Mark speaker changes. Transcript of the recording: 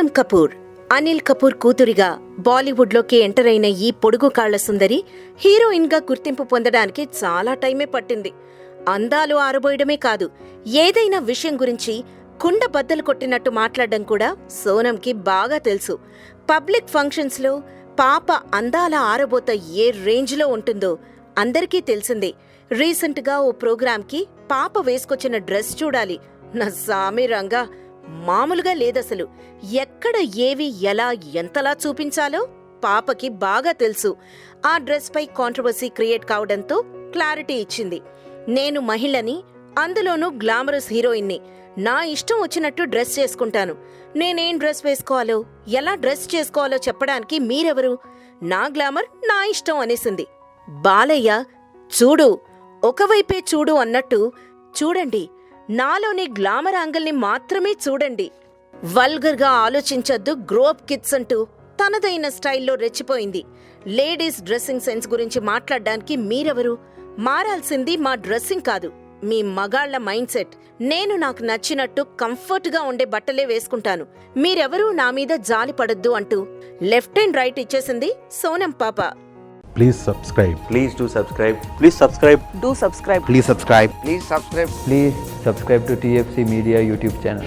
Speaker 1: Sonam Kapoor, Anil Kapoor కూతురిగా బాలీవుడ్లోకి enter అయిన ఈ పొడుగు కాళ్ల సుందరి హీరోయిన్గా గుర్తింపు పొందడానికి చాలా టైమే పట్టింది. అందాలు ఆరబోయడమే కాదు, ఏదైనా విషయం గురించి కుండ బద్దలు కొట్టినట్టు మాట్లాడడం కూడా సోనమ్కి బాగా తెలుసు. పబ్లిక్ ఫంక్షన్స్లో పాప అందాల ఆరబోత ఏ రేంజ్లో ఉంటుందో అందరికీ తెలిసిందే. రీసెంట్గా ఓ ప్రోగ్రాంకి పాప వేసుకొచ్చిన డ్రెస్ చూడాలి. నా సామి రంగా, మామూలుగా లేదసలు. ఎక్కడ ఏవి ఎలా ఎంతలా చూపించాలో పాపకి బాగా తెలుసు. ఆ డ్రెస్ పై కాంట్రవర్సీ క్రియేట్ కావడంతో క్లారిటీ ఇచ్చింది. నేను మహిళని, అందులోనూ గ్లామరస్ హీరోయిన్ని. నా ఇష్టం వచ్చినట్టు డ్రెస్ చేసుకుంటాను. నేనేం డ్రెస్ వేసుకోవాలో, ఎలా డ్రెస్ చేసుకోవాలో చెప్పడానికి మీరెవరు? నా గ్లామర్ నా ఇష్టం అనేసింది. బాలయ్య చూడు, ఒకవైపే చూడు అన్నట్టు చూడండి, నాలోని గ్లామర్ యాంగిల్ని మాత్రమే చూడండి. వల్గర్గా ఆలోచించొద్దు, గ్రోప్ కిడ్స్ అంటూ తనదైన స్టైల్లో రెచ్చిపోయింది. లేడీస్ డ్రెస్సింగ్ సెన్స్ గురించి మాట్లాడడానికి మీరెవరు? మారాల్సింది మా డ్రెస్సింగ్ కాదు, మీ మగాళ్ల మైండ్ సెట్. నేను నాకు నచ్చినట్టు కంఫర్ట్గా ఉండే బట్టలే వేసుకుంటాను. మీరెవరూ నా మీద జాలి పడొద్దు అంటూ లెఫ్ట్ అండ్ రైట్ ఇచ్చేసింది సోనమ్ పాప.
Speaker 2: Please subscribe.
Speaker 3: Please do subscribe.
Speaker 2: Please subscribe.
Speaker 4: Do subscribe.
Speaker 2: Please subscribe.
Speaker 3: Please subscribe.
Speaker 5: Please subscribe to TFC Media YouTube channel.